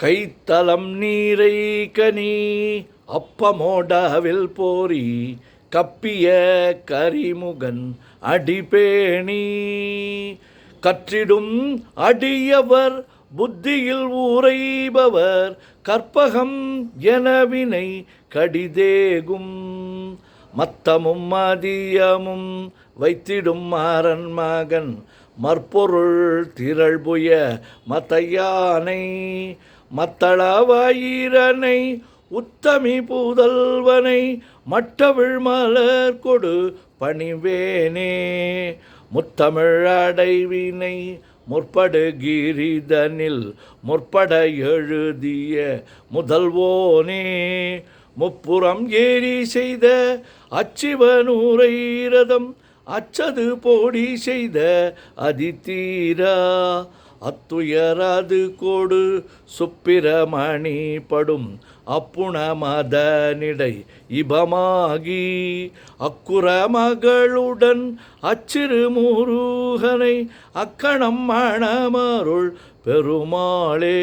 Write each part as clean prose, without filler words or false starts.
கைத்தலம் நீரை கனி அப்பமோடவில் போரி கப்பிய கரிமுகன் அடிபேணி கற்றிடும் அடியவர் புத்தியில் ஊரைபவர் கற்பகம் எனவினை கடிதேகும் மத்தமும் மதியமும் வைத்திடும் மாறன் மகன் மற்பொருள் திரள்புய மத்தையானை மத்தளவாயிரனை உத்தமி புதல்வனை மட்டவிழ் மலர் கொடு பணிவேனே முத்தமிழ் அடைவினை முற்படு கிரிதனில் முற்பட எழுதிய முதல்வோனே முப்புறம் ஏறி செய்த அச்சிவனூரை ரதம் அச்சது போடி செய்த அதித்தீரா அத்துயராது கோடு சுப்பிரமணி படும் அப்புண மதனிடை இபமாகி அக்குற மகளுடன் அச்சிறு முருகனை அக்கணம் மணமருள் பெருமாளே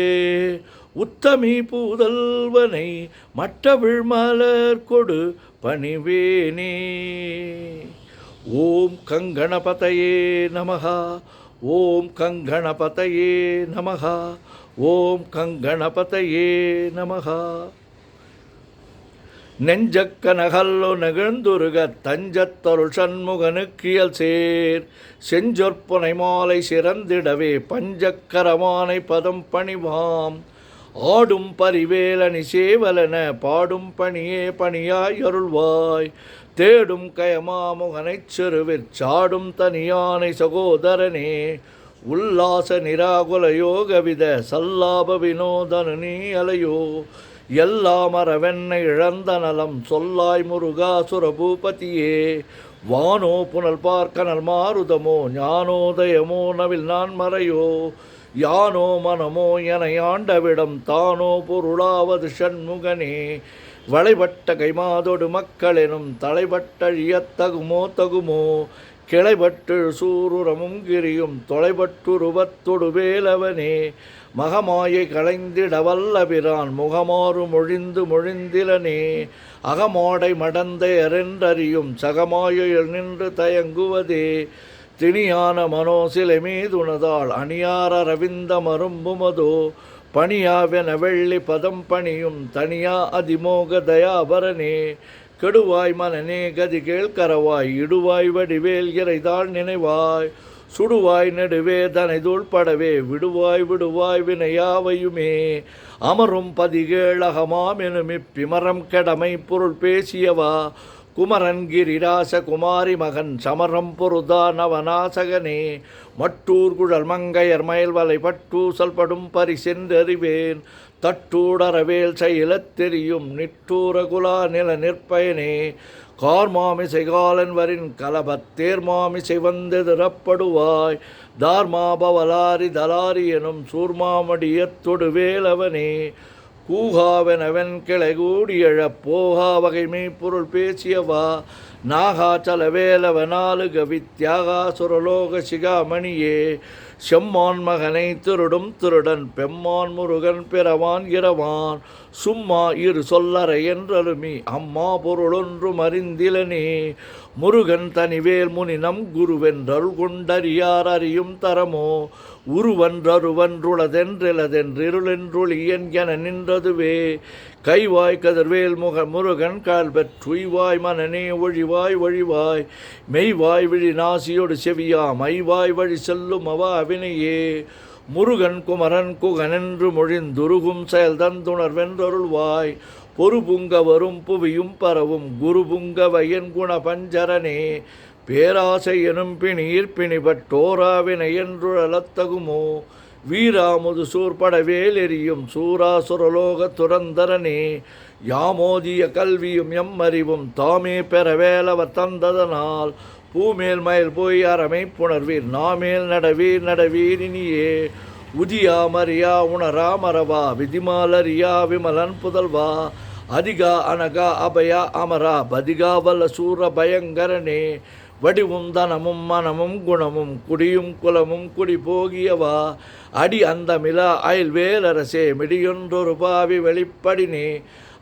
உத்தமி புதல்வனை மட்டவிழ் மலர் கொடு பணிவேனே. ஓம் கங்கணபதயே நமஹ. ஓம் கங்கணபதயே நமஹ. ஓம் கங்கணபதயே நமஹ. நெஞ்சக்கனகல்லோ நெகிழ்ந்துருக தஞ்சத்தருள் சண்முகனுக்கியல் சேர் செஞ்சொற்புனை மாலை சிறந்திடவே பஞ்சக்கரமானை பதம் பணிவாம் ஆடும் பரிவேலனி சேவலன பாடும் பணியே பணியாய் அருள்வாய் தேடும் கயமாமுகனைச் சிறுவிற் சாடும் தனியானை சகோதரனே உல்லாச நிராகுல யோகவித சல்லாப வினோதனு நீ அலையோ எல்லாமரவென்னை இழந்த நலம் சொல்லாய் முருகா சுரபூபதியே வானோ புனல் பார்க்கனல் மாருதமோ ஞானோதயமோ நவில் நான் மறையோ யானோ மனமோ என ஆண்டவிடம் தானோ பொருளாவது சண்முகனே வளைபட்ட கைமாதொடு மக்களெனும் தலைபட்டழியத்தகுமோ தகுமோ கிளைபட்டு சூருரமும் கிரியும் தொலைபட்டுருவத்தொடு வேலவனே மகமாயை களைந்திட வல்லபிரான் முகமாறு மொழிந்து மொழிந்திலனே அகமாடை மடந்தையரென்றறியும் சகமாயில் நின்று தயங்குவதே திணியான மனோசிலை மீதுணதாள் அணியார ரவிந்த மரும்புமதோ பணியாவென வெள்ளி பதம் பணியும் தனியா அதிமோக தயாபரனே கெடுவாய் மனநே கதி கேள்கரவாய் இடுவாய் வடிவேல் இறைதாள் நினைவாய் சுடுவாய் நெடுவேதனை தூள்படவே விடுவாய் விடுவாய் வினையாவையுமே அமரும் பதிகேழகமாம் எனும் இப்பிமரம் கெடமை பொருள் பேசியவா குமரன் கிரிராச குமாரி மகன் சமரம் பொருதா நவநாசகனே மட்டூர் குழல் மங்கையர் மயல்வலை பட்டூசல் படும் பரிசென்றறிவேன் தட்டூடரவேல் செயலத் தெரியும் நிட்டூர குலா நில நிற்பயனே கார்மாமிசை காலன் வரின் கலபத்தேர் மாமிசை வந்தெதிரப்படுவாய் தார்மாபவலாரி தலாரி எனும் சூர்மாமடியத்தொடு வேலவனே கூகாவெனவென் கிளை கூடியழப் போகா வகைமை பொருள் பேசியவா நாகாச்சல வேலவனாலு கவித்யாகா சுரலோக சிகாமணியே செம்மான் மகனை திருடும் திருடன் பெம்மான் முருகன் பிறவான் இரவான் சும்மா இரு சொல்லறை என்றருமி அம்மா பொருளொன்றும் அறிந்திலனே முருகன் தனிவேல் முனினம் குருவென்றருள் கொண்டறியார் அறியும் தரமோ உருவன்றருவன்றுளதென்றிலதென்றிருளென்றுளியன் என நின்றதுவே கைவாய் கதிர்வேல் முருகன் கால்பெற்றுய்வாய் மனநே ஒழிவாய் ஒழிவாய் மெய்வாய் விழி நாசியோடு செவியா மைவாய் வழி செல்லும் அவா அவினையே முருகன் குமரன் குகனென்று மொழிந்துருகும் செயல் தந்துணர்வென்றருள்வாய் பொறுபுங்க வரும் புவியும் பரவும் குருபுங்க வயன் குண பஞ்சரனே பேராசை எனும் பிணியிற் பிணிபட்டோராவினை என்றுழலத்தகுமோ வீராமுது சூர்படவேல் எரியும் சூராசுரலோக துரந்தரனே யாமோதிய கல்வியும் எம்மறிவும் தாமே பெறவேலவர் தந்ததனால் பூமேல் மயில் போய் அறமை புணர்வீர் நாமேல் நடவீர் நடவீர் இனியே உதியா மரியா உணரா மரவா விதிமாலரியா விமலன் புதல்வா அதிகா அனகா அபயா அமரா பதிகா வல்ல சூர பயங்கரனே வடிவும் தனமும் மனமும் குணமும் குடியும் குலமும் குடி போகியவா அடி அந்த மிலா அயல்வேலரசே மிடியொன்றொரு பாவி வெளிப்படினே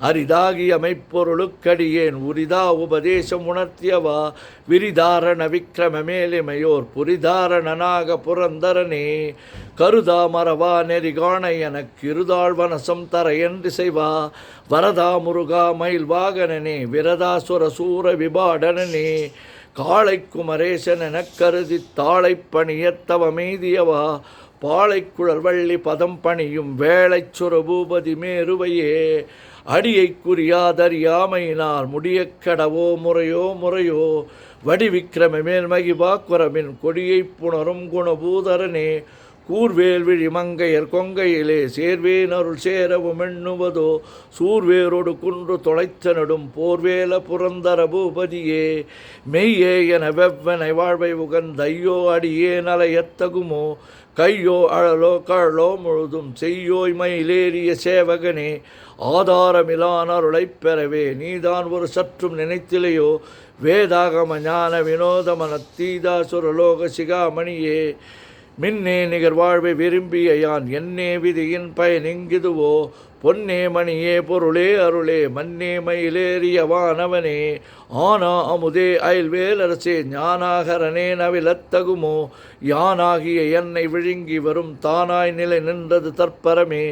அரிதாகி அமைப்பொருளுக்கடியேன் உரிதா உபதேசம் உணர்த்தியவா விரிதாரண விக்கிரம மேலிமையோர் புரிதாரணனாக புரந்தரனே கருதா மரவா நெறிகாண எனக்கு இருதாள் வனசம் தர என்று செய்வா வரதா முருகா மயில் வாகனனே விரதாசுர சூர விபாடனனே காளை குமரேசன் எனக் கருதி தாளை பணியத்தவ மீதியவா பாளைக்குழல் வள்ளி பதம் பணியும் வேளைச்சுர பூபதி மேருவையே அடியை குறியாதறியாமையினால் முடியக் கடவோ முறையோ முறையோ வடிவிக்கிரம மேல்மகிபா குரமின் கொடியை புணரும் குணபூதரனே கூர்வேல் விழி மங்கையர் கொங்கையிலே சேர்வேன் அருள் சேரவும் எண்ணுவதோ சூர்வேரோடு குன்று தொலைத்தனடும் போர்வேல புரந்தர பூபதியே மெய்யே என வெவ்வனை வாழ்வை உகந்தையோ அடியே நலையத்தகுமோ கையோ அழலோ கழலோ முழுதும் செய்யோய் மயிலேறிய சேவகனே ஆதாரமிலான் அருளைப் பெறவே நீதான் ஒரு சற்றும் நினைத்திலையோ வேதாகம ஞான வினோதமன தீதாசுரலோக சிகாமணியே மின்னே நிகர் வாழ்வை விரும்பிய யான் என்னே விதியின் பயனிங்கிதுவோ பொன்னே மணியே பொருளே அருளே மன்னே மயிலேறிய வானவனே ஆனா அமுதே அயல்வேலரசே ஞானாகரனே நவிலத்தகுமோ யானாகிய என்னை விழுங்கி வரும் தானாய் நிலை நின்றது தற்பரமே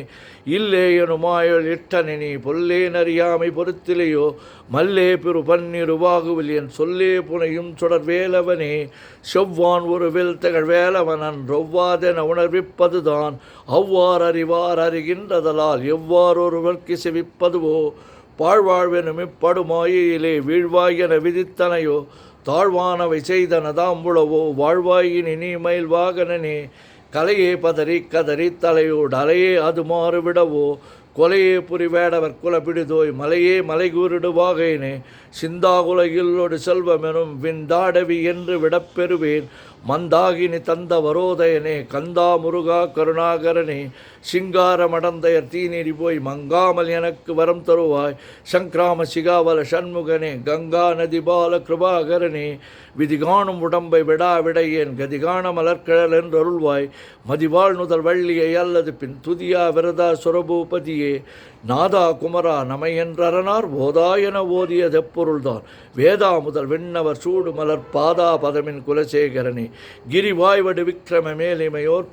இல்லே எனுமாயல் இட்டனி பொல்லே நறியாமை பொறுத்திலையோ மல்லே பிறு பன்னிருவாகுவில் என் சொல்லே புனையும் சுடர் வேலவனே செவ்வான் ஒரு வில் திகழ் வேலவனன் ரொவ்வாதென உணர்விப்பதுதான் அவ்வாறு அறிவார் அறிகின்றதலால் எவ்வாறொருவர்க்கு செவிப்பதுவோ பாழ்வாழ்வெனும் இப்படுமாயிலே வீழ்வாய் என விதித்தனையோ தாழ்வானவை செய்தனதாம்புளவோ வாழ்வாயினி நீ மயில் வாகனனே கலையே பதறி கதறி தலையோடு அலையே அது மாறுவிடவோ கொலையே புரிவேடவர் குலப்பிடிதோய் மலையே மலைகூரிடுவாகேனே சிந்தாகுலகில்லோடு செல்வமெனும் விந்தாடவி என்று விடப்பெறுவேன் மந்தாகினி தந்த வரோதயனே கந்தா முருகா கருணாகரனே சிங்கார மடந்தையர் தீநீரி போய் மங்காமல் எனக்கு வரம் தருவாய் சங்கிராம சிகாவல சண்முகனே கங்கா நதி பால கிருபாகரனே விதிகாணும் உடம்பை விடாவிடையேன் கதிகான மலர்கிழல் என்றருள்வாய் மதிவாழ் நுதல் வள்ளியை அல்லது பின் துதியா விரதா சுரபூபதியே நாதா குமரா நமையென்றரனார் ஓதா என ஓதியதெப்பொருள்தான் வேதா முதல் விண்ணவர் சூடு மலர் பாதா பதமின் குலசேகரனே கிரிவாய்வடு விக்கிரம மேலிமையோர்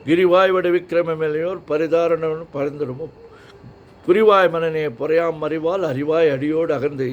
கிரிவாய்வடு விக்கிரம மேலையோர் பரிதாரணம் பரிந்துடுமோ புரிவாய் மனனே பொறையாம் அறிவால் அறிவாய் அடியோடு அகர்ந்து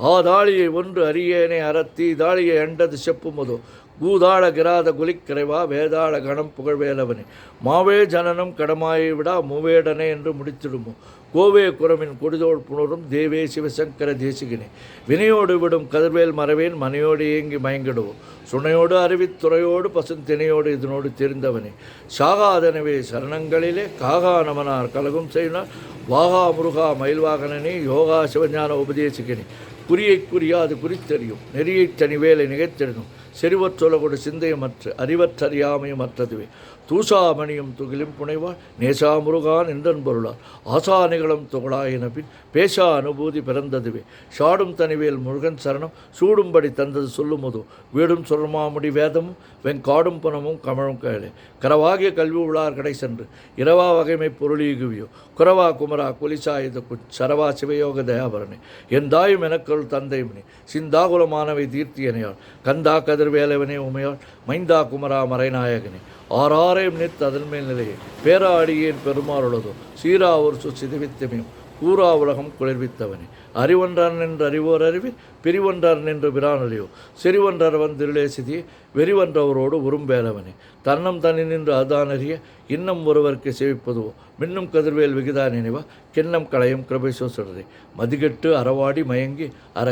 ஆதாளியை ஒன்று அரியேனே அறத்தி தாளியை அண்டது செப்புமதோ பூதாள கிராத குலிக்கரைவா வேதாள கணம் புகழ்வேலவனே மாவே ஜனனம் கடமாயை விடா மூவேடனே என்று முடித்திடுமோ கோவே குரமின் கொடிதோள் புணரும் தேவே சிவசங்கர தேசிகனே வினையோடு விடும் கதிர்வேல் மறவேன் மனையோடு ஏங்கி மயங்கிடுவோம் சுனையோடு அறிவித்துறையோடு பசுந்தினையோடு இதனோடு தெரிந்தவனே சாகாதனவே சரணங்களிலே காகா நமனார் கலகும் செய்யினார் வாகா முருகா மயில்வாகனனே யோகா சிவஞான உபதேசிகனே குறியை குறியாது குறித்தறியும் நெறியைத் தனிவேலை நிகழ்த்தெறினும் செறிவற்றொலகொடு சிந்தையமற்று அறிவற்றறியாமையுமற்றதுவே தூசாமணியும் துகிலும் புனைவாள் நேசா முருகான் என்றன் பொருளார் ஆசா நிகழும் துகளாயின பின் பேசா அனுபூதி பிறந்ததுவே சாடும் தனிவேல் முருகன் சரணம் சூடும்படி தந்தது சொல்லுமதோ வீடும் சொல்மாமுடி வேதமும் வெங்காடும் புனமும் கமழும் கயலே கரவாகிய கல்வி உள்ளார் கடை சென்று இரவா வகைமை பொருளீகுவியோ குரவா குமரா குலிசாயுத சரவா சிவயோக தயாபரணே என் தாயும் எனக்குள் தந்தைமணி சிந்தாகுலமானவை தீர்த்தியனையாள் கந்தா கதிர்வேலவனே உமையாள் மைந்தா குமரா மறைநாயகனே ஆறாரையும் நிற்று அதன் மேல் நிலையை பேரா அடியேன் பெருமாறுள்ளதோ சீரா ஒரு சிதைவித்தமையும் கூறா உலகம் குளிர்வித்தவனே அறிவொன்றான் என்று அறிவோர் அறிவில் பிரிவொன்றார் நின்று பிரானொலியோ செறிவொன்றார் வந்திருளே சிதியே வெறிவன்றவரோடு உரும்பேலவனே தன்னம் தனி நின்று அதானறிய இன்னும் ஒருவருக்கு செவிப்பதுவோ மின்னும் கதிர்வேல் விகிதா நினைவா கிண்ணம் களையும் கிருபைசோ சொல்றே மதிகெட்டு அறவாடி மயங்கி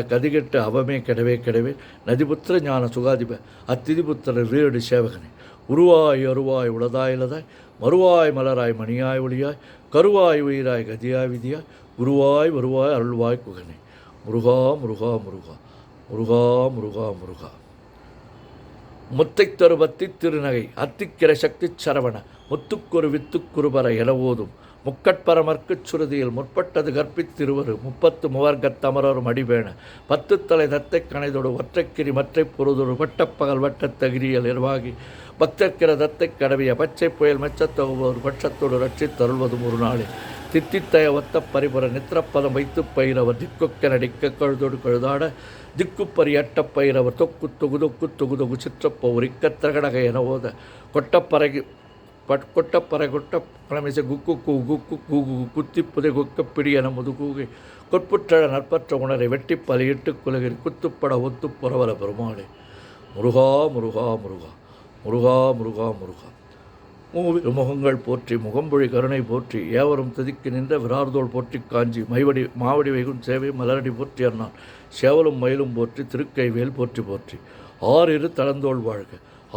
கதிகெட்டு அவமே கெடவே கெடவே நதிபுத்திர ஞான சுகாதிப அத்திதிபுத்திர வீடு சேவகனே உருவாய் அருவாய் உளதாய் இலதாய் மறுவாய் மலராய் மணியாய் ஒளியாய் கருவாய் உயிராய் கதியாய் விதியாய் உருவாய் வருவாய் அருள்வாய் குகனே முருகா முருகா முருகா முருகா முருகா முருகா முத்தைத்தொரு பத்தி திருநகை அத்திக்கிற சக்தி சரவண முத்துக்கொரு வித்துக்குருபர என ஓதும் முக்கட்பரமர்க்குச் சுருதியில் முற்பட்டது கற்பித்திருவரு 30 மூவர்கத் தமரரும் அடிபேண 10 தலை தத்தைக் கணைதொடு ஒற்றைக்கிரி மற்றைப் பொருதொரு வட்டப்பகல் வட்டத் தகிரியல் இருவாகி பக்தர்க்கிற தத்தைக் கடவிய பச்சை புயல் மெச்சத்தொகுவோர் பட்சத்தோடு ரட்சித் தருள்வதும் ஒரு நாளே தித்தித்தய ஒத்த பரிபுர நித்திரப்பதம் வைத்துப் பயிரவர் திக்கொக்க நடிக்க கழுதோடு கழுதாட திக்குப்பறி அட்டப் பயிரவர் தொக்கு தொகு சிற்றப்போர் இக்கத்திரகடக என ஓத கொட்டப்பறகி கொட்டப்பறை கொட்ட பழமிசை குக்கு குத்திப்புதை குக்கப்பிடி என முதுகூகை கொற்புற்றழ நற்பற்ற உணரை வெட்டி பலியிட்டு குலகிரி குத்துப்பட ஒத்து புறவர பெருமாளே முருகா முருகா முருகா முருகா முருகா முருகா மூவிரு முகங்கள் போற்றி முகம்பொழி கருணை போற்றி ஏவரும் திதிக்கு நின்ற விரார்தோள் போற்றி காஞ்சி மாவடி வைகும் சேவை மலரடி போற்றி அண்ணான் சேவலும் மயிலும் போற்றி திருக்கைவேல் போற்றி போற்றி 6 தளந்தோள் வாழ்க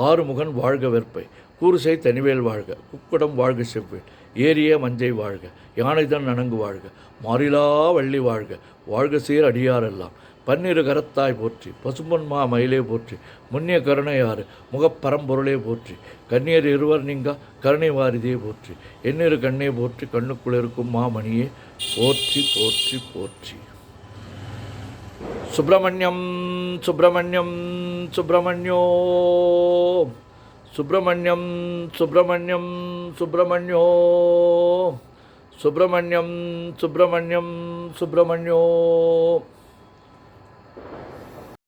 6 முகன் வாழ்க வெற்பை கூறுசை தனிவேல் வாழ்க குக்குடம் வாழ்க செவ்வேல் ஏரிய மஞ்சை வாழ்க யானைதன் நனங்கு வாழ்க மாறிலா வள்ளி வாழ்க வாழ்க சீர் அடியாரெல்லாம் 12 கரத்தாய் போற்றி பசும்பொன்மா மயிலே போற்றி முன்னிய கருணையாறு முகப்பரம்பொருளே போற்றி கண்ணியர் இருவர் நீங்கா கருணை வாரிதியே போற்றி எண்ணிரு கண்ணே போற்றி கண்ணுக்குள் இருக்கும் மாமணியே போற்றி போற்றி போற்றி. சுப்பிரமணியம் சுப்பிரமணியம் சுப்பிரமணியோ சுப்பிரமணியம் சுப்பிரமணியம் சுப்பிரமணியோ சுப்பிரமணியம் சுப்பிரமணியம் சுப்பிரமணியோ